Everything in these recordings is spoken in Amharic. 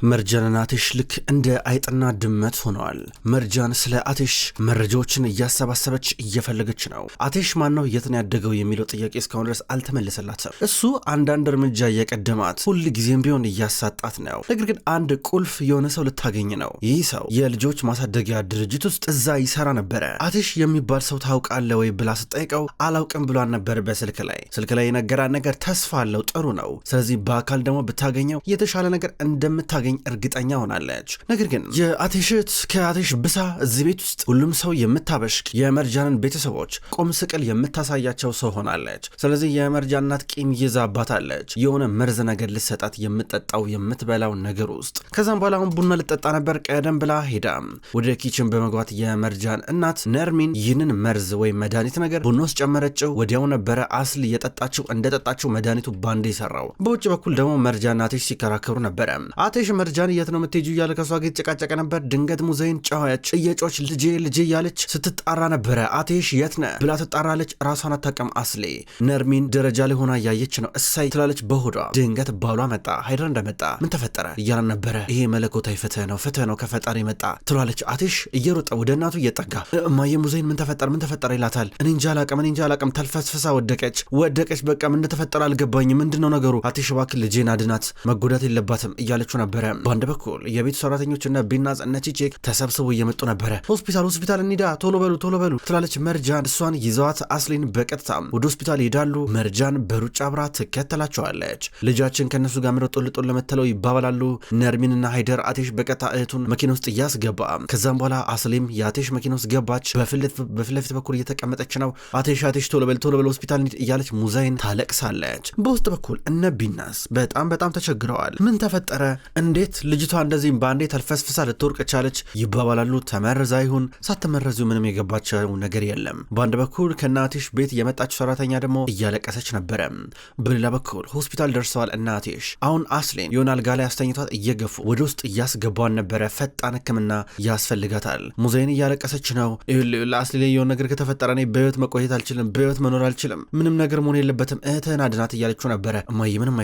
መርጃንና አቴሽ ልክ እንደ አይጥና ድመት ሆነዋል። መርጃን ስለ አቴሽ መረጃዎችን እያሰባሰበች እየፈለገች ነው። አቴሽ ማነው የት ነው ያደገው የሚለው ጥያቄ እስካሁን ድረስ አልተመለሰላትም። እሱ አንዳንድ እርምጃ እየቀደማት ሁል ጊዜም ቢሆን እያሳጣት ነው። ነገር ግን አንድ ቁልፍ የሆነ ሰው ልታገኝ ነው። ይህ ሰው የልጆች ማሳደጊያ ድርጅት ውስጥ እዛ ይሰራ ነበረ። አቴሽ የሚባል ሰው ታውቃለህ ወይ ብላ ስጠይቀው አላውቅም ብሏን ነበር። በስልክ ላይ የነገራን ነገር ተስፋ አለው፣ ጥሩ ነው። ስለዚህ በአካል ደግሞ ብታገኘው የተሻለ ነገር እንደምታገኝ እርግጠኛ ሆናለች። ነገር ግን የአቴሽ ከአቴሽ ብሳ እዚህ ቤት ውስጥ ሁሉም ሰው የምታበሽቅ የመርጃንን ቤተሰቦች ቁም ስቅል የምታሳያቸው ሰው ሆናለች። ስለዚህ የመርጃን እናት ቂም ይዛባታለች። የሆነ መርዝ ነገር ልሰጣት የምትጠጣው የምትበላው ነገር ውስጥ። ከዛም በኋላ አሁን ቡና ልጠጣ ነበር። ቀደም ብላ ሄዳ ወደ ኪችን በመግባት የመርጃን እናት ነርሚን ይህንን መርዝ ወይም መድኃኒት ነገር ቡና ውስጥ ጨመረችው። ወዲያው ነበረ አስሊ የጠጣችው። እንደጠጣችው መድኃኒቱ ባንዴ ሰራው። በውጭ በኩል ደግሞ መርጃና አቴሽ ሲከራከሩ ነበረ። አቴሽ መርጃን የት ነው የምትሄጂው እያለ ከሷ ጋር የተጨቃጨቀ ነበር። ድንገት ሙዘይን ጨዋች እየጮች ልጄ እያለች ስትጣራ ነበረ። አቴሽ የት ነህ ብላ ትጣራለች። ራሷን አታውቅም። አስሌ ነርሚን ደረጃ ላይ ሆና እያየች ነው። እሳይ ትላለች በሆዷ። ድንገት ባሏ መጣ። ሃይደር እንደመጣ ምን ተፈጠረ እያለን ነበረ። ይሄ መለኮታዊ ፍትህ ነው ከፈጣሪ መጣ ትላለች። አቴሽ እየሮጠ ወደ እናቱ እየጠጋ እማዬ ሙዘይን ምን ተፈጠረ ይላታል። እኔ እንጃ አላውቅም ተልፈስፍሳ ወደቀች። በቃ ምን እንደተፈጠረ አልገባኝም። ምንድነው ነገሩ? አቴሽ እባክህ ልጄን አድናት፣ መጎዳት የለባትም እያለችው ነበረ። በአንድ በኩል የቤቱ ሰራተኞችና ቢናዝ እነ ቺቼክ ተሰብስበው እየመጡ ነበረ። ሆስፒታል እንሂዳ ቶሎ በሉ ትላለች መርጃን። እሷን ይዘዋት አስሊን በቀጥታ ወደ ሆስፒታል ይሄዳሉ። መርጃን በሩጫ አብራ ትከተላቸዋለች። ልጃችን ከነሱ ጋር ምረጥ ጦል ለመተለው ይባባላሉ። ነርሚንና ሃይደር አቴሽ በቀጥታ እህቱን መኪና ውስጥ እያስገባ ከዛም በኋላ አስሊም የአቴሽ መኪና ውስጥ ገባች። በፊት ለፊት በኩል እየተቀመጠች ነው። አቴሽ ቶሎ በል ሆስፒታል እያለች ሙዛይን ታለቅሳለች። በውስጥ በኩል እነ ቢናስ በጣም ተቸግረዋል። ምን ተፈጠረ? እንዴት ልጅቷ እንደዚህ በአንዴ ተልፈስፍሳ ልትወርቅ ቻለች ይባባላሉ። ተመረዛ ይሁን ሳትመረዙ ምንም የገባቸው ነገር የለም። በአንድ በኩል ከናቴሽ ቤት የመጣችው ሰራተኛ ደግሞ እያለቀሰች ነበረ። በሌላ በኩል ሆስፒታል ደርሰዋል እናቴሽ። አሁን አስሌን የሆነ አልጋ ላይ አስተኝቷት እየገፉ ወደ ውስጥ እያስገባን ነበረ። ፈጣን ሕክምና ያስፈልጋታል። ሙዛይን እያለቀሰች ነው። ለአስሌ ላይ የሆነ ነገር ከተፈጠረ እኔ በህይወት መቆየት አልችልም፣ በህይወት መኖር አልችልም፣ ምንም ነገር መሆን የለበትም፣ እህትህን አድናት እያለችው ነበረ። እማዬ ምንም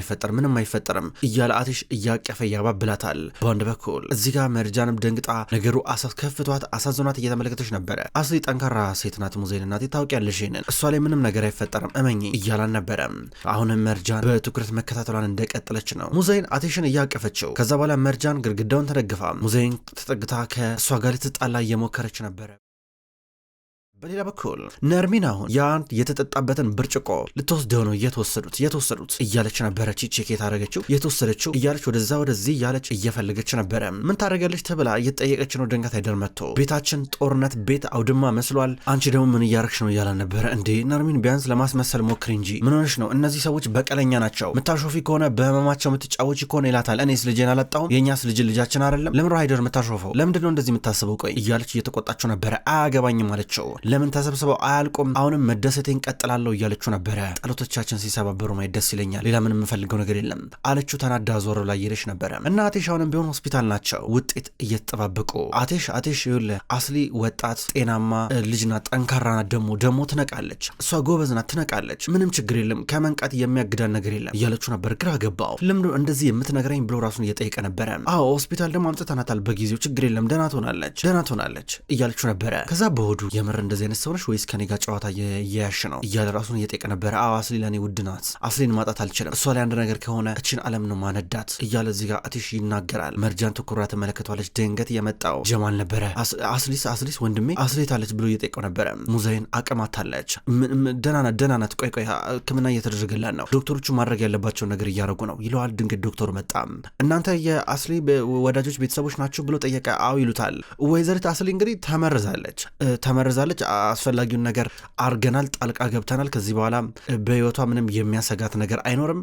አይፈጠርም እያለ አቴሽ እያቀፈ ያባብላታል። በአንድ በኩል እዚህ ጋር መርጃንም ደንግጣ ነገሩ ከፍቷት አሳዝኗት እየተመለከተች ነበረ። አስሊ ጠንካራ ሴት ናት ሙዛይን እናቴ ታውቂያለሽ፣ ይሄንን እሷ ላይ ምንም ነገር አይፈጠርም እመኚ እያላን ነበረ። አሁንም መርጃን በትኩረት መከታተሏን እንደቀጠለች ነው። ሙዛይን አቴሽን እያቀፈችው። ከዛ በኋላ መርጃን ግድግዳውን ተደግፋ ሙዛይን ተጠግታ ከእሷ ጋር ልትጣላ እየሞከረች ነበረ። በሌላ በኩል ነርሚን አሁን ያን የተጠጣበትን ብርጭቆ ልትወስደው ነው። እየተወሰዱት እያለች ነበረ። ቺቼክ የታረገችው የተወሰደችው እያለች ወደዚህ እያለች እየፈለገች ነበረ። ምን ታረጋለች ተብላ እየጠየቀች ነው። ድንገት አይደር መጥቶ ቤታችን ጦርነት ቤት አውድማ መስሏል፣ አንቺ ደግሞ ምን እያረግሽ ነው እያለ ነበረ። እንዴ ነርሚን ቢያንስ ለማስመሰል ሞክሪ እንጂ ምን ሆነሽ ነው? እነዚህ ሰዎች በቀለኛ ናቸው። ምታሾፊ ከሆነ በህመማቸው ምትጫወች ከሆነ ይላታል። እኔስ ልጄን አላጣሁም? የእኛስ ልጃችን አይደለም? ለምን አይደር ምታሾፈው? ለምንድነው እንደዚህ የምታስበው? ቆይ እያለች እየተቆጣቸው ነበረ። አያገባኝም አለችው። ለምን ተሰብስበው አያልቁም? አሁንም መደሰቴን ቀጥላለሁ እያለችው ነበረ። ጠሎቶቻችን ሲሰባበሩ ማየት ደስ ይለኛል፣ ሌላ ምንም የምፈልገው ነገር የለም አለችው። ተናዳ ዞር ላይ እየሄደች ነበረ እና አቴሽ አሁንም ቢሆን ሆስፒታል ናቸው፣ ውጤት እየተጠባበቁ። አቴሽ ይኸውልህ አስሊ ወጣት ጤናማ ልጅና ጠንካራና ደሞ ትነቃለች። እሷ ጎበዝና ትነቃለች፣ ምንም ችግር የለም፣ ከመንቃት የሚያግዳን ነገር የለም እያለችው ነበር። ግራ ገባው። ልምዶ እንደዚህ የምትነግረኝ ብሎ ራሱን እየጠየቀ ነበረ። አዎ ሆስፒታል ደግሞ አምጥተናታል በጊዜው፣ ችግር የለም ደህና ትሆናለች እያለችው ነበረ። ከዛ በሆዱ የምር እንደዚህ አይነት ሰው ወይስ ከኔ ጋር ጨዋታ እያያሽ ነው እያለ ራሱን እየጠየቀ ነበረ። አዎ አስሊ ለኔ ውድ ናት፣ አስሊን ማጣት አልችልም፣ እሷ ላይ አንድ ነገር ከሆነ እችን ዓለም ነው ማነዳት እያለ እዚህ ጋር አቴሽ ይናገራል። መርጃን ትኩራ ተመለከቷለች። ድንገት የመጣው ጀማል ነበረ። አስሊስ ወንድሜ አስሊት አለች ብሎ እየጠየቀው ነበረ። ሙዛይን አቅማታለች፣ ደህና ናት፣ ቆይ ሕክምና እየተደረገላት ነው፣ ዶክተሮቹ ማድረግ ያለባቸው ነገር እያደረጉ ነው ይለዋል። ድንገት ዶክተሩ መጣ። እናንተ የአስሊ ወዳጆች ቤተሰቦች ናቸው ብሎ ጠየቀ። አዎ ይሉታል። ወይዘሪት አስሊ እንግዲህ ተመርዛለች አስፈላጊውን ነገር አርገናል፣ ጣልቃ ገብተናል። ከዚህ በኋላ በህይወቷ ምንም የሚያሰጋት ነገር አይኖርም።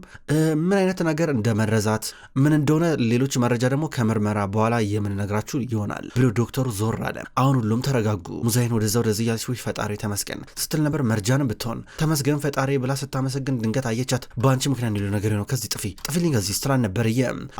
ምን አይነት ነገር እንደመረዛት ምን እንደሆነ ሌሎች መረጃ ደግሞ ከምርመራ በኋላ የምንነግራችሁ ይሆናል ብሎ ዶክተሩ ዞር አለ። አሁን ሁሉም ተረጋጉ። ሙዛይን ወደዚህ ያለች ፈጣሪ ተመስገን ስትል ነበር። መርጃንም ብትሆን ተመስገን ፈጣሪ ብላ ስታመሰግን ድንገት አየቻት። በአንቺ ምክንያት ሌሎ ነገር ነው፣ ከዚህ ጥፊልኝ ከዚህ ስትላን ነበር።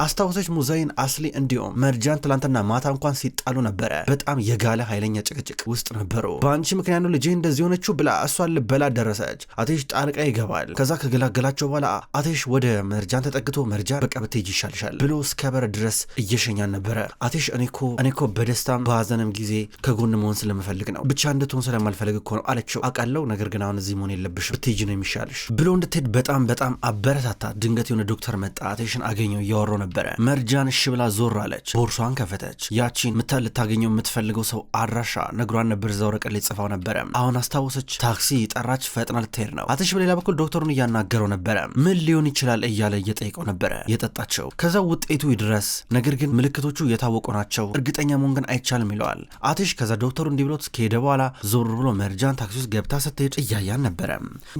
አስታወሰች ሙዛይን አስሊ እንዲሁም መርጃን ትላንትና ማታ እንኳን ሲጣሉ ነበረ። በጣም የጋለ ኃይለኛ ጭቅጭቅ ውስጥ ነበሩ። በአንቺ በአንቺ ምክንያት ነው ልጄ እንደዚህ ሆነችው ብላ እሷን ልበላ ደረሰች። አቴሽ ጣልቃ ይገባል። ከዛ ከገላገላቸው በኋላ አቴሽ ወደ መርጃን ተጠግቶ መርጃን በቃ ብትሄጂ ይሻልሻል ብሎ እስከ በር ድረስ እየሸኛን ነበረ። አቴሽ እኔኮ በደስታም በሀዘንም ጊዜ ከጎን መሆን ስለምፈልግ ነው፣ ብቻ እንድትሆን ስለማልፈልግ እኮ ነው አለችው። አውቃለሁ፣ ነገር ግን አሁን እዚህ መሆን የለብሽም፣ ብትሄጂ ነው የሚሻልሽ ብሎ እንድትሄድ በጣም አበረታታ። ድንገት የሆነ ዶክተር መጣ። አቴሽን አገኘው፣ እያወራው ነበረ። መርጃን እሺ ብላ ዞር አለች። ቦርሷን ከፈተች። ያቺን ልታገኘው የምትፈልገው ሰው አድራሻ ነግሯን ነበር፣ እዛ ወረቀት ላይ ጽፋው ነበረ። አሁን አስታወሰች። ታክሲ ጠራች፣ ፈጥና ልትሄድ ነው። አቴሽ በሌላ በኩል ዶክተሩን እያናገረው ነበረ። ምን ሊሆን ይችላል እያለ እየጠየቀው ነበረ። የጠጣቸው ከዛ ውጤቱ ይድረስ፣ ነገር ግን ምልክቶቹ የታወቁ ናቸው፣ እርግጠኛ መሆን ግን አይቻልም ይለዋል አቴሽ። ከዛ ዶክተሩ እንዲህ ብሎት ከሄደ በኋላ ዞር ብሎ መርጃን ታክሲ ውስጥ ገብታ ስትሄድ እያያን ነበረ።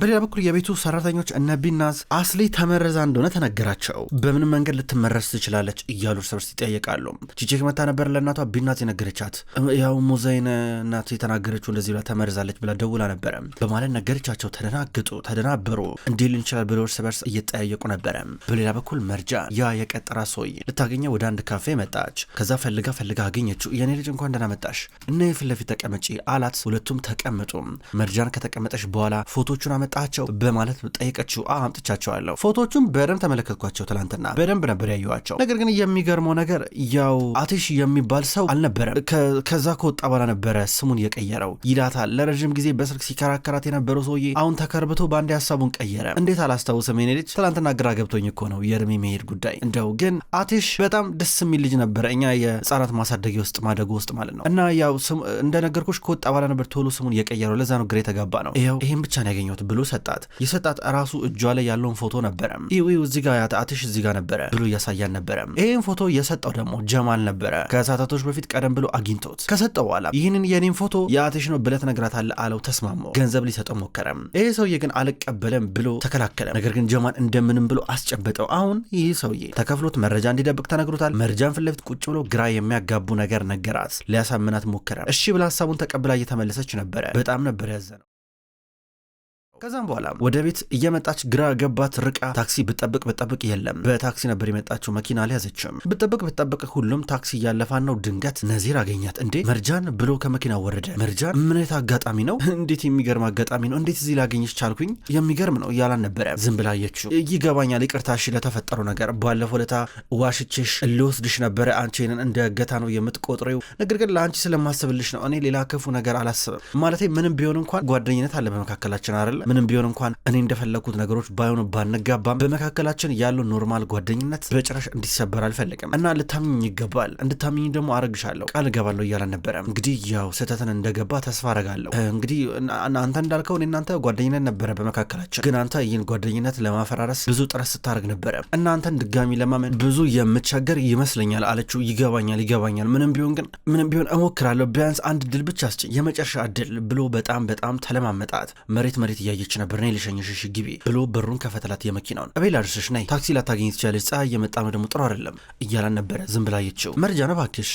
በሌላ በኩል የቤቱ ሰራተኞች እነ ቢናዝ አስሊ ተመረዛ እንደሆነ ተነገራቸው። በምንም መንገድ ልትመረዝ ትችላለች እያሉ እርስ በርስ ይጠየቃሉ። ቺቼክ መታ ነበር ለእናቷ ቢናዝ የነገረቻት። ያው ሙዘይን እናት የተናገረችው እንደዚህ ብላ ተመርዛለች ብላ ደውላ ነበረ በማለት ነገረቻቸው። ተደናግጡ፣ ተደናበሩ። እንዲህ ልን ይችላል ብለው እርስ በርስ እየጠያየቁ ነበረ። በሌላ በኩል መርጃ ያ የቀጠራ ሰውዬ ልታገኘው ወደ አንድ ካፌ መጣች። ከዛ ፈልጋ አገኘችው። የኔ ልጅ እንኳን ደህና መጣሽ እና የፊት ለፊት ተቀመጪ አላት። ሁለቱም ተቀመጡ። መርጃን ከተቀመጠች በኋላ ፎቶቹን አመጣቸው በማለት ጠየቀችው። አምጥቻቸዋለሁ፣ ፎቶቹን በደንብ ተመለከትኳቸው፣ ትላንትና በደንብ ነበር ያየኋቸው። ነገር ግን የሚገርመው ነገር ያው አቴሽ የሚባል ሰው አልነበረም። ከዛ ከወጣ በኋላ ነበረ ስሙን የቀየረው ይላታል። ለረጅም ጊዜ በስልክ ሲከራከራት የነበረው ሰውዬ አሁን ተከርብቶ በአንድ ሀሳቡን ቀየረ። እንዴት አላስታውስም የኔ ልጅ፣ ትላንትና ግራ ገብቶኝ እኮ ነው የእድሜ መሄድ ጉዳይ። እንደው ግን አቴሽ በጣም ደስ የሚል ልጅ ነበረ፣ እኛ የህፃናት ማሳደጊያ ውስጥ ማደጎ ውስጥ ማለት ነው። እና ያው እንደነገርኩሽ ከወጣ በኋላ ነበር ቶሎ ስሙን የቀየረው፣ ለዛ ነው ግራ የተጋባ ነው። ይሄን ብቻ ነው ያገኘሁት ብሎ ሰጣት። የሰጣት ራሱ እጇ ላይ ያለውን ፎቶ ነበረ። ይው እዚህ ጋር አቴሽ እዚህ ጋር ነበረ ብሎ እያሳያን ነበረ። ይሄን ፎቶ የሰጠው ደግሞ ጀማል ነበረ። ከሰዓታቶች በፊት ቀደም ብሎ አግኝቶት ከሰጠው በኋላ ይህንን የኔን ፎቶ የአቴሽ ነው ብለህ ትነግራታለህ አለው። ተስማማው። ገንዘብ ሊሰጠው ሞከረም። ይሄ ሰውዬ ግን አልቀበለም ብሎ ተከላከለ። ነገር ግን ጀማል እንደምንም ብሎ አስጨበጠው። አሁን ይህ ሰውዬ ተከፍሎት መረጃ እንዲደብቅ ተነግሮታል። መረጃን ፊት ለፊት ቁጭ ብሎ ግራ የሚያጋቡ ነገር ነገራት። ሊያሳምናት ሞከረ። እሺ ብላ ሀሳቡን ተቀብላ እየተመለሰች ነበረ። በጣም ነበር ያዘነው። ከዛም በኋላ ወደ ቤት እየመጣች ግራ ገባት። ርቃ ታክሲ ብጠብቅ የለም። በታክሲ ነበር የመጣችው፣ መኪና አልያዘችም። ብጠብቅ ሁሉም ታክሲ እያለፋን ነው። ድንገት ነዚር አገኛት። እንዴ መርጃን ብሎ ከመኪና ወረደ። መርጃን ምን አይነት አጋጣሚ ነው? እንዴት የሚገርም አጋጣሚ ነው! እንዴት እዚህ ላገኘች ቻልኩኝ? የሚገርም ነው እያላን ነበረ። ዝም ብላ አየችው። ይገባኛል፣ ይቅርታ እሺ ለተፈጠረው ነገር። ባለፈው ለታ ዋሽቼሽ ልወስድሽ ነበረ። አንቺንን እንደ እገታ ነው የምትቆጥሪው። ነገር ግን ለአንቺ ስለማስብልሽ ነው። እኔ ሌላ ክፉ ነገር አላስብም። ማለቴ ምንም ቢሆን እንኳን ጓደኝነት አለ በመካከላችን አይደለ? ምንም ቢሆን እንኳን እኔ እንደፈለኩት ነገሮች ባይሆኑ ባንጋባም በመካከላችን ያለው ኖርማል ጓደኝነት በጭራሽ እንዲሰበር አልፈልግም እና ልታምኝ ይገባል። እንድታምኝ ደግሞ አረግሻለሁ፣ ቃል እገባለሁ እያለን ነበረ። እንግዲህ ያው ስህተትን እንደገባ ተስፋ አረጋለሁ። እንግዲህ አንተ እንዳልከው እናንተ ጓደኝነት ነበረ በመካከላችን፣ ግን አንተ ይህን ጓደኝነት ለማፈራረስ ብዙ ጥረት ስታደርግ ነበረ። እናንተን ድጋሚ ለማመን ብዙ የምቸገር ይመስለኛል አለችው። ይገባኛል፣ ምንም ቢሆን እሞክራለሁ። ቢያንስ አንድ ድል ብቻ አስችኝ፣ የመጨረሻ ድል ብሎ በጣም ተለማመጣት። መሬት እያየች ነበር። ነይ ልሸኝሽ ግቢ ብሎ በሩን ከፈተላት። የመኪናውን እቤት ላድርስሽ፣ ነይ ታክሲ ላታገኝ ትችላለች፣ ፀሐይ እየመጣ ነው ደግሞ ጥሩ አይደለም እያላን ነበረ። ዝም ብላ አየችው። መርጃን እባክሽ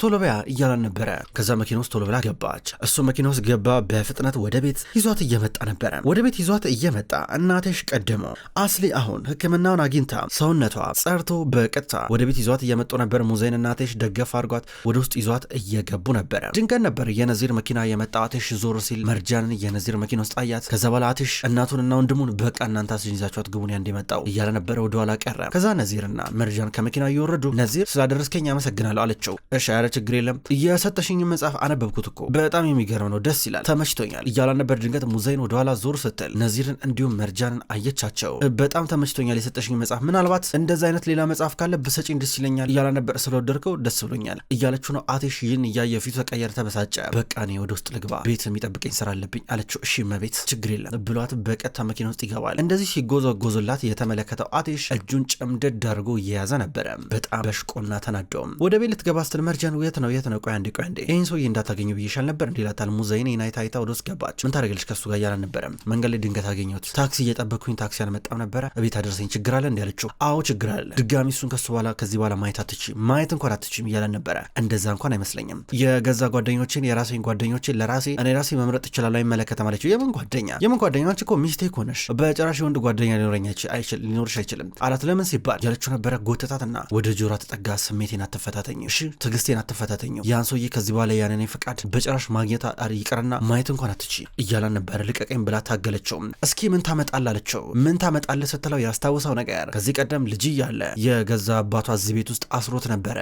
ቶሎ በያ እያላን ነበረ። ከዛ መኪና ውስጥ ቶሎ ብላ ገባች። እሱ መኪና ውስጥ ገባ። በፍጥነት ወደ ቤት ይዟት እየመጣ ነበረ። እናቴሽ ቀደመው። አስሊ አሁን ሕክምናውን አግኝታ ሰውነቷ ጸርቶ በቀጥታ ወደ ቤት ይዟት እየመጡ ነበር። ሙዘይን እናቴሽ ደገፍ አድርጓት ወደ ውስጥ ይዟት እየገቡ ነበረ። ድንገት ነበር የነዚር መኪና የመጣ። አቴሽ ዞር ሲል መርጃንን የነዚር መኪና ውስጥ አያት። ከዛ በኋላ አቴሽ እናቱንና ወንድሙን በቃ እናንተ አስይዛችኋት ግቡን ያንዴ መጣው እያለ ነበረ። ወደ ኋላ ቀረ። ከዛ ነዚርና መርጃን ከመኪና እየወረዱ ነዚር ስላደረስከኝ አመሰግናለሁ አለችው። እሺ ኧረ ችግር የለም የሰጠሽኝ መጽሐፍ አነበብኩት እኮ በጣም የሚገርም ነው፣ ደስ ይላል፣ ተመችቶኛል እያለ ነበር። ድንገት ሙዘይን ወደ ኋላ ዞር ስትል ነዚርን እንዲሁም መርጃንን አየቻቸው። በጣም ተመችቶኛል የሰጠሽኝ መጽሐፍ፣ ምናልባት እንደዛ አይነት ሌላ መጽሐፍ ካለ ብሰጪኝ ደስ ይለኛል እያለ ነበር። ስለወደድከው ደስ ብሎኛል እያለችው ነው። አቴሽ ይህን እያየ ፊቱ ተቀየረ፣ ተበሳጨ። በቃ እኔ ወደ ውስጥ ልግባ፣ ቤት የሚጠብቀኝ ስራ አለብኝ አለችው። እሺ መቤት ችግር የለም ብሏት በቀጥታ መኪና ውስጥ ይገባል። እንደዚህ ሲጎዘጎዝላት የተመለከተው አቴሽ እጁን ጨምደድ አድርጎ እየያዘ ነበረ። በጣም በሽቆና ተናደውም ወደ ቤት ልትገባ ስትል መርጃን የት ነው ቆይ አንዴ ይህን ሰውዬ እንዳታገኙ ብዬሻል ነበር እንዲላታል። ሙዘይን ናይታ ወደ ውስጥ ገባች። ምን ታደርገልሽ ከሱ ጋር እያለ ነበረ። መንገድ ላይ ድንገት አገኘሁት፣ ታክሲ እየጠበቅኩኝ ታክሲ አልመጣም ነበረ፣ እቤት አደረሰኝ፣ ችግር አለ እንዲ ያለችው። አዎ ችግር አለ፣ ድጋሚ እሱን ከዚህ በኋላ ማየት እንኳን አትችም እያለ ነበረ። እንደዛ እንኳን የገዛ ጓደኞችን የራሴን ጓደኞችን ለራሴ እኔ ራሴ መምረጥ እችላለሁ አይመለከተም አለችው። የምን ጓደኛ ጓደኛ አንቺ እኮ ሚስቴክ ሆነሽ በጭራሽ ወንድ ጓደኛ ሊኖርሽ አይችልም አላት። ለምን ሲባል ያለችው ነበረ። ጎተታትና ወደ ጆሮ ተጠጋ። ስሜቴን አትፈታተኝ፣ እሺ ትዕግስቴን አትፈታተኝ። ያን ሰውዬ ከዚህ በኋላ ያንን ፈቃድ በጭራሽ ማግኘት ይቀርና ማየት እንኳን አትቺ እያላን ነበረ። ልቀቀኝ ብላ ታገለችው። እስኪ ምን ታመጣለህ አለችው። ምን ታመጣለህ ስትለው ያስታውሰው ነገር ከዚህ ቀደም ልጅ እያለ የገዛ አባቷ እዚህ ቤት ውስጥ አስሮት ነበረ።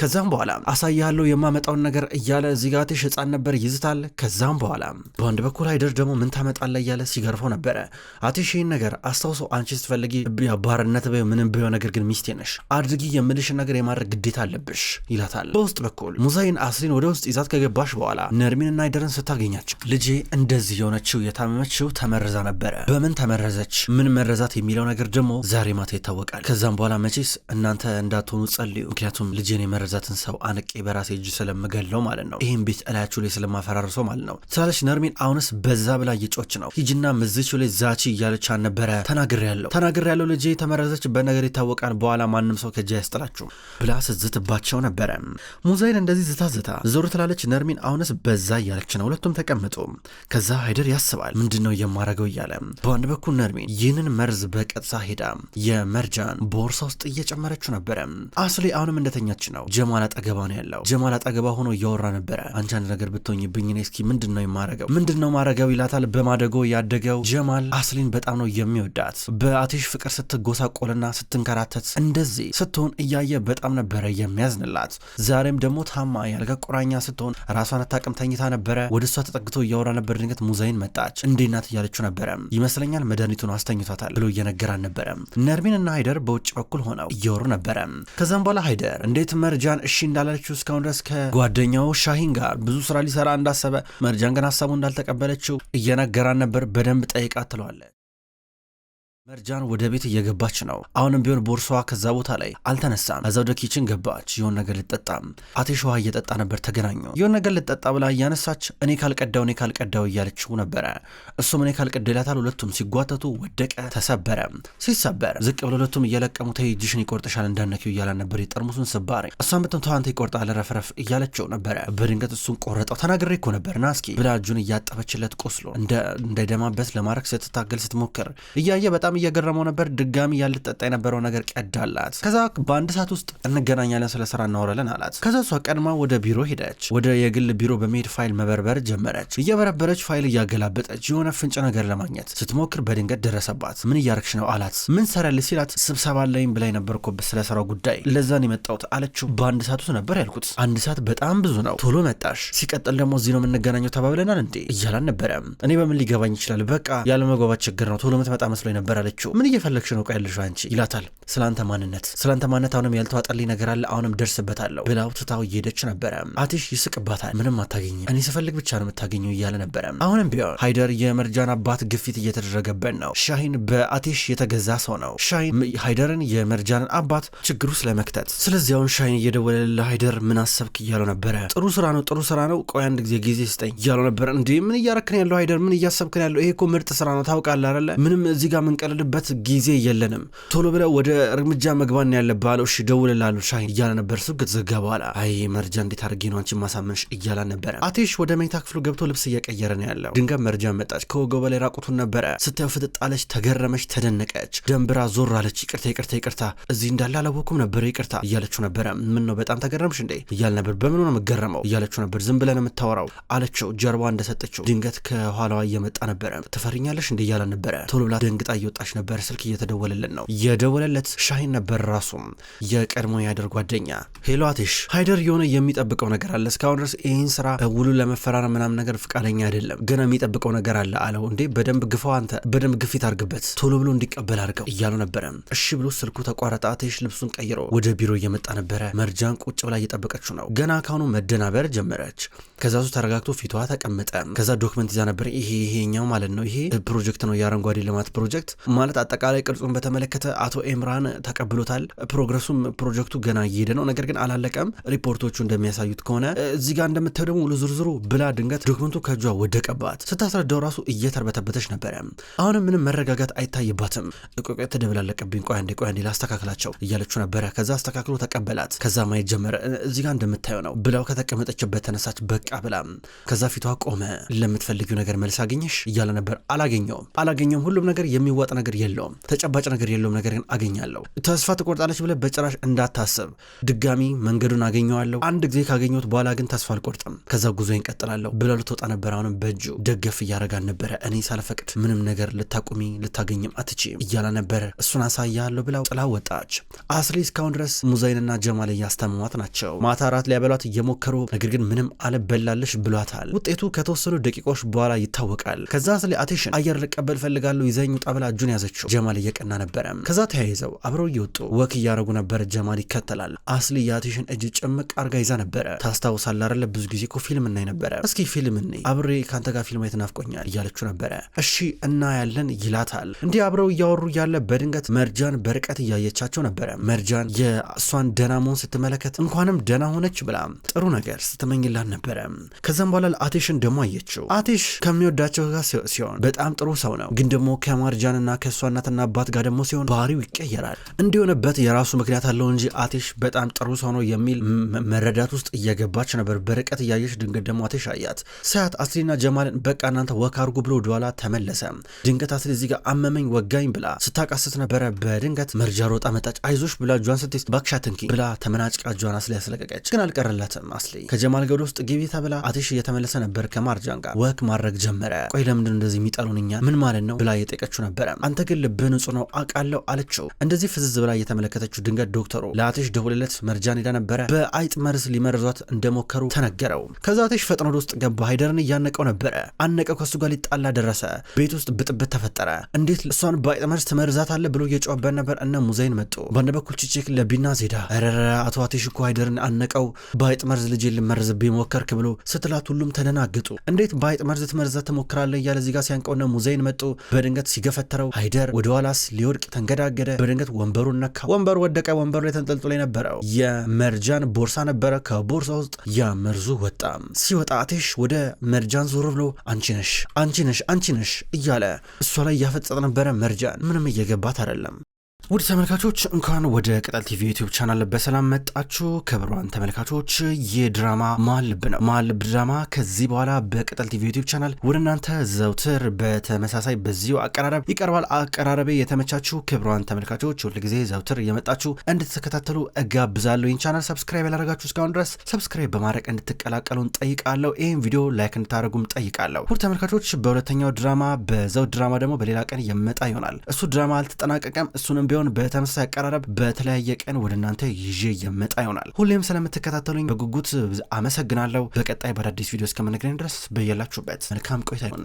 ከዛም በኋላ አሳያለሁ የማመጣውን ነገር እያለ እዚህ ጋር አቴሽ ሕፃን ነበር ይዝታል። ከዛም በኋላ በአንድ በኩል ሃይደር ደግሞ ምን ታመጣለህ እያለ ሲገርፈው ነበረ። አቴሽ ይህን ነገር አስታውሰው አንቺ ስትፈልጊ ባርነት በይው ምንም በይው ነገር ግን ሚስቴ ነሽ፣ አድርጊ የምልሽን ነገር የማድረግ ግዴታ አለብሽ ይላታል። በውስጥ በኩል ሙዛይን አስሊን ወደ ውስጥ ይዛት ከገባሽ በኋላ ነርሚንና ሃይደርን ስታገኛቸው ልጄ እንደዚህ የሆነችው የታመመችው ተመረዛ ነበረ። በምን ተመረዘች ምን መረዛት የሚለው ነገር ደግሞ ዛሬ ማታ ይታወቃል። ከዛም በኋላ መቼስ እናንተ እንዳትሆኑ ጸልዩ፣ ምክንያቱም ልጄን የመረዛትን ሰው አንቄ በራሴ እጅ ስለምገለው ማለት ነው፣ ይህም ቤት እላያችሁ ላይ ስለማፈራርሰው ማለት ነው ስላለች ነርሚን አሁንስ በዛ ብላ እየጮች ነው። ሂጂና ምዝችው ላይ ዛቺ እያለች ነበረ። ተናግሬያለሁ ልጄ ተመረዘች በነገር ይታወቃል፣ በኋላ ማንም ሰው ከእጅ ያስጥላችሁ ብላ ስትዝትባቸው ነበረ። ሙዛይን እንደዚህ ዝታ ዞር ትላለች። ነርሚን አሁንስ በዛ እያለች ነው። ሁለቱም ተቀምጡ። ከዛ ሃይደር ያስባል ምንድነው የማረገው እያለ። በአንድ በኩል ነርሚን ይህንን መርዝ በቀጥታ ሄዳ የመርጃን ቦርሳ ውስጥ እየጨመረችው ነበረ። አስሊ አሁንም እንደተኛች ነው። ጀማል አጠገባ ነው ያለው። ጀማል አጠገባ ሆኖ እያወራ ነበረ። አንቺ አንድ ነገር ብትሆኝብኝ እኔ እስኪ ምንድነው ማረገው ይላታል። በማደጎ ያደገው ጀማል አስሊን በጣም ነው የሚወዳት። በአቴሽ ፍቅር ስትጎሳቆልና ስትንከራተት እንደዚህ ስትሆን እያየ በጣም ነበረ የሚያዝንላት። ዛሬም ደግሞ ታማ ያልጋ ቁራኛ ስትሆን ራሷን አታቅም ተኝታ ነበረ። ወደ እሷ ተጠግቶ እያወራ ነበር። ድንገት ሙዛይን መጣች። እንዴት ናት እያለችው ነበረ። ይመስለኛል መድኃኒቱን አስተኝቷታል ብሎ እየነገራን ነበረ። ነርሚን እና ሃይደር በውጭ በኩል ሆነው እያወሩ ነበረ። ከዛም በኋላ ሃይደር እንዴት መርጃን እሺ እንዳላለችው እስካሁን ድረስ ከጓደኛው ሻሂን ጋር ብዙ ስራ ሊሰራ እንዳሰበ መርጃን ግን ሀሳቡ እንዳልተቀበለችው እየነገራን ነበር። በደንብ ጠይቃት ትለዋለ። መርጃን ወደ ቤት እየገባች ነው። አሁንም ቢሆን ቦርሳዋ ከዛ ቦታ ላይ አልተነሳም። እዛ ወደ ኪችን ገባች። የሆነ ነገር ልጠጣ አቴሽ ውሃ እየጠጣ ነበር። ተገናኙ። የሆነ ነገር ልጠጣ ብላ እያነሳች እኔ ካልቀዳው እያለችው ነበረ። እሱም እኔ ካልቀዳው ይላታል። ሁለቱም ሲጓተቱ ወደቀ፣ ተሰበረ። ሲሰበር ዝቅ ብሎ ሁለቱም እየለቀሙ ተይ እጅሽን ይቆርጥሻል እንዳነኪው እያላን ነበር። የጠርሙሱን ስባሪ እሷን ብትም ተዋንተ ይቆርጣል ረፍረፍ እያለችው ነበረ። በድንገት እሱን ቆረጠው። ተናግሬ እኮ ነበር ና እስኪ ብላ እጁን እያጠበችለት ቆስሎ እንዳይደማበት ለማድረግ ስትታገል ስትሞክር እያየ በጣም እየገረመው ነበር። ድጋሚ ያልጠጣ የነበረው ነገር ቀዳላት። ከዛ በአንድ ሰዓት ውስጥ እንገናኛለን ስለ ስራ እናወራለን አላት። ከዛ እሷ ቀድማ ወደ ቢሮ ሄደች። ወደ የግል ቢሮ በመሄድ ፋይል መበርበር ጀመረች። እየበረበረች ፋይል እያገላበጠች የሆነ ፍንጭ ነገር ለማግኘት ስትሞክር በድንገት ደረሰባት። ምን እያረግሽ ነው አላት። ምን ሰራልሽ ሲላት ስብሰባ ላይም ብላይ ነበርኮ ስለ ስራው ጉዳይ ለዛን የመጣሁት አለችው። በአንድ ሰዓት ውስጥ ነበር ያልኩት። አንድ ሰዓት በጣም ብዙ ነው፣ ቶሎ መጣሽ። ሲቀጥል ደግሞ እዚህ ነው የምንገናኘው ተባብለናል እንዴ እያላን ነበረ። እኔ በምን ሊገባኝ ይችላል፣ በቃ ያለመግባባት ችግር ነው፣ ቶሎ ምትመጣ መስሎኝ ነበር አለችው። ምን እየፈለግሽ ነው ያለሽው አንቺ ይላታል። ስላንተ ማንነት አሁንም ያልተዋጠልኝ ነገር አለ፣ አሁንም ደርስበታለሁ ብላው ትታው እየሄደች ነበረ። አቴሽ ይስቅባታል። ምንም አታገኝም፣ እኔ ስፈልግ ብቻ ነው የምታገኘው እያለ ነበረ። አሁንም ቢሆን ሃይደር የመርጃን አባት ግፊት እየተደረገበት ነው። ሻሂን በአቴሽ የተገዛ ሰው ነው። ሻሂን ሃይደርን የመርጃንን አባት ችግሩ ስለመክተት። ስለዚህ አሁን ሻሂን እየደወለ ሃይደር ምን አሰብክ እያለው ነበረ። ጥሩ ስራ ነው ቆይ አንድ ጊዜ ስጠኝ እያለው ነበር። እንዴ ምን እያረክን ያለው ሃይደር፣ ምን እያሰብክን ያለው? ይሄ እኮ ምርጥ ስራ ነው ታውቃለህ አይደለ? ምንም እዚህ ጋር ምንቀልልበት ጊዜ የለንም፣ ቶሎ ብለ ወደ እርምጃ መግባን ያለባለው። እሺ ደውልልሃለሁ ሻሂን እያለ ነበር። ስልክ ከተዘጋ በኋላ አይ መርጃ እንዴት አድርጌ ነው አንቺን ማሳመንሽ እያላ ነበረ። አቴሽ ወደ መኝታ ክፍሉ ገብቶ ልብስ እየቀየረ ነው ያለው። ድንገት መርጃ መጣች። ከወገቡ በላይ ራቁቱን ነበረ። ስታየው ፍጥጣለች፣ ተገረመች፣ ተደነቀች። ደንብራ ዞር አለች። ይቅርታ እዚህ እንዳለ አላወኩም ነበር ይቅርታ እያለችው ነበረ። ምን ነው በጣም ተገረምሽ እንዴ እያለ ነበር። በምን ነው የምገረመው እያለችው ነበር። ዝም ብለን የምታወራው አለችው። ጀርባ እንደሰጠችው ድንገት ከኋላዋ እየመጣ ነበረ። ትፈሪኛለሽ እንዴ እያለ ነበረ። ቶሎ ብላ ደንግጣ እየወጣች ነበር። ስልክ እየተደወለለት ነው። የደወለለት ሻሂን ነበር፣ ራሱም የቀድሞ ያደር ጓደኛ። ሄሎ አቴሽ፣ ሃይደር የሆነ የሚጠብቀው ነገር አለ። እስካሁን ድረስ ይህን ስራ ውሉ ለመፈራረም ምናምን ነገር ፍቃደኛ አይደለም፣ ገና የሚጠብቀው ነገር አለ አለው። እንዴ በደንብ ግፋው፣ አንተ በደንብ ግፊት አርግበት፣ ቶሎ ብሎ እንዲቀበል አድርገው እያሉ ነበረ። እሺ ብሎ ስልኩ ተቋረጠ። አቴሽ ልብሱን ቀይሮ ወደ ቢሮ እየመጣ ነበረ። መርጃን ቁጭ ብላ እየጠበቀችው ነው። ገና ካሁኑ መደናበር ጀመረች። ከዛ ሱ ተረጋግቶ ፊቷ ተቀመጠ። ከዛ ዶክመንት ይዛ ነበር። ይሄኛው ማለት ነው ይሄ ፕሮጀክት ነው የአረንጓዴ ልማት ፕሮጀክት ማለት አጠቃላይ ቅርጹን በተመለከተ አቶ ኤምራን ተቀብሎታል። ፕሮግረሱም ፕሮጀክቱ ገና እየሄደ ነው፣ ነገር ግን አላለቀም። ሪፖርቶቹ እንደሚያሳዩት ከሆነ እዚህ ጋር እንደምታዩ ደግሞ ሙሉ ዝርዝሩ ብላ ድንገት ዶክመንቱ ከእጇ ወደቀባት። ስታስረዳው ራሱ እየተርበተበተች ነበረ። አሁንም ምንም መረጋጋት አይታይባትም። ቆይ ተደብላለቀብኝ፣ ቆይ አንዴ ላስተካክላቸው እያለችው ነበረ። ከዛ አስተካክሎ ተቀበላት። ከዛ ማየት ጀመረ። እዚህ ጋር እንደምታየው ነው ብላው ከተቀመጠችበት ተነሳች። በቃ ብላ ከዛ ፊቷ ቆመ። ለምትፈልጊው ነገር መልስ አገኘሽ እያለ ነበር። አላገኘውም። ሁሉም ነገር የሚዋጥ ነገር የለውም፣ ተጨባጭ ነገር የለውም። ነገር ግን አገኛለሁ። ተስፋ ትቆርጣለች ብለህ በጭራሽ እንዳታስብ። ድጋሚ መንገዱን አገኘዋለሁ። አንድ ጊዜ ካገኘሁት በኋላ ግን ተስፋ አልቆርጥም። ከዛ ጉዞ እንቀጥላለሁ ብለው ልትወጣ ነበር። አሁንም በእጁ ደገፍ እያረጋን ነበረ። እኔ ሳልፈቅድ ምንም ነገር ልታቁሚ ልታገኝም አትችይም እያለ ነበረ። እሱን አሳያለሁ ብላው ጥላ ወጣች። አስሊ እስካሁን ድረስ ሙዛይንና ጀማል እያስተማሟት ናቸው። ማታ አራት ሊያበሏት እየሞከሩ ነገር ግን ምንም አልበላለሽ ብሏታል። ውጤቱ ከተወሰኑ ደቂቃዎች በኋላ ይታወቃል። ከዛ አስሊ አቴሽን አየር ልቀበል ፈልጋለሁ ይዘኝ ውጣ ብላ እጁን ያዘችው። ጀማል እየቀና ነበረ። ከዛ ተያይዘው አብረው እየወጡ ወክ እያረጉ ነበር። ጀማል ይከተላል። አስሊ የአቴሽን እጅ ጭምቅ አርጋ ይዛ ነበረ። ታስታውሳለህ አይደለ? ብዙ ጊዜ እኮ ፊልም እናይ ነበረ። እስኪ ፊልም እኔ አብሬ ካንተ ጋር ፊልም ማየት ናፍቆኛል እያለችው ነበረ። እሺ እና ያለን ይላታል። እንዲህ አብረው እያወሩ ያለ በድንገት መርጃን በርቀት እያየቻቸው ነበረ። መርጃን የእሷን ደህና መሆን ስትመለከት እንኳንም ደህና ሆነች ብላ ጥሩ ነገር ስትመኝላት ነበረ። ከዛም በኋላ አቴሽን ደግሞ አየችው። አቴሽ ከሚወዳቸው ጋር ሲሆን በጣም ጥሩ ሰው ነው፣ ግን ደግሞ ከማርጃንና ከእሷ እናትና አባት ጋር ደግሞ ሲሆን ባህሪው ይቀየራል። እንዲሆነበት የራሱ ምክንያት አለው እንጂ አቴሽ በጣም ጥሩ ሰው ነው የሚል መረዳት ውስጥ እየገባች ነበር። በርቀት እያየች ድንገት ደግሞ አቴሽ አያት። ሳያት አስሊና ጀማልን በቃ እናንተ ወክ አርጉ ብሎ ወደኋላ ተመለሰ። ድንገት አስሊ እዚህ ጋር አመመኝ ወጋኝ ብላ ስታቃስት ነበረ። በድንገት መርጃ ሮጣ መጣች። አይዞሽ ብላ እጇን ስትይዝ ባክሻትንኪ ብላ ተመናጭቃ እጇን አስሊ ያስለቀቀች። ግን አልቀረላትም። አስሊ ከጀማል ገድ ውስጥ ግቢ ተብላ አቴሽ እየተመለሰ ነበር። ከማርጃን ጋር ወክ ማድረግ ጀመረ። ቆይ ለምንድን እንደዚህ የሚጠሉን እኛ ምን ማለት ነው ብላ እየጠየቀችው ነበረ። አንተ ግን ልብህ ንጹህ ነው አውቃለሁ አለችው። እንደዚህ ፍዝዝ ብላ እየተመለከተችው ድንገት ዶክተሩ ለአቴሽ ደውልለት መርጃን ሄዳ ነበረ። በአይጥ መርዝ ሊመርዟት እንደሞከሩ ተነገረው። ከዛ አቴሽ ፈጥኖ ወደ ውስጥ ገባ። ሃይደርን እያነቀው ነበረ። አነቀው። ከሱ ጋር ሊጣላ ደረሰ። ቤት ውስጥ ብጥብጥ ተፈጠረ። እንዴት እሷን በአይጥ መርዝ ትመርዛት አለ ብሎ እየጮኸበት ነበር። እነ ሙዛይን መጡ። በአንድ በኩል ቺቼክ ለቢና ዜዳ ረረ አቶ አቴሽ እኮ ሃይደርን አነቀው፣ በአይጥ መርዝ ልጅ ልመርዝብኝ ሞከርክ ብሎ ስትላት ሁሉም ተደናገጡ። እንዴት በአይጥ መርዝ ትመርዛት ትሞክራለህ እያለ እዚህ ጋር ሲያንቀው እነ ሙዛይን መጡ። በድንገት ሲገፈተረው ሃይደር ወደ ኋላስ ሊወድቅ ተንገዳገደ። በድንገት ወንበሩን ነካ። ወንበሩ ወደቀ። ወንበሩ ላይ ተንጠልጥሎ የነበረው የመርጃን ቦርሳ ነበረ። ከቦርሳ ውስጥ ያ መርዙ ወጣ። ሲወጣ አቴሽ ወደ መርጃን ዞር ብሎ አንቺ ነሽ እያለ እሷ ላይ እያፈጸጠ ነበረ። መርጃን ምንም እየገባት አይደለም። ውድ ተመልካቾች እንኳን ወደ ቅጠል ቲቪ ዩቲዩብ ቻናል በሰላም መጣችሁ። ክቡራን ተመልካቾች ይህ ድራማ መሀል ልብ ነው። መሀል ልብ ድራማ ከዚህ በኋላ በቅጠል ቲቪ ዩቲዩብ ቻናል ወደ እናንተ ዘውትር በተመሳሳይ በዚሁ አቀራረብ ይቀርባል። አቀራረቤ የተመቻችሁ ክቡራን ተመልካቾች ሁል ጊዜ ዘውትር እየመጣችሁ እንድትከታተሉ እጋብዛለሁ። ይህን ቻናል ሰብስክራይብ ያላደረጋችሁ እስካሁን ድረስ ሰብስክራይብ በማድረግ እንድትቀላቀሉን ጠይቃለሁ። ይህን ቪዲዮ ላይክ እንድታደርጉም ጠይቃለሁ። ውድ ተመልካቾች በሁለተኛው ድራማ በዘውድ ድራማ ደግሞ በሌላ ቀን የመጣ ይሆናል። እሱ ድራማ አልተጠናቀቀም። እሱንም ቢሆን በተመሳሳይ አቀራረብ በተለያየ ቀን ወደ እናንተ ይዤ የመጣ ይሆናል። ሁሌም ስለምትከታተሉኝ በጉጉት አመሰግናለሁ። በቀጣይ በአዳዲስ ቪዲዮ እስከምንገናኝ ድረስ በያላችሁበት መልካም ቆይታ ይሁን።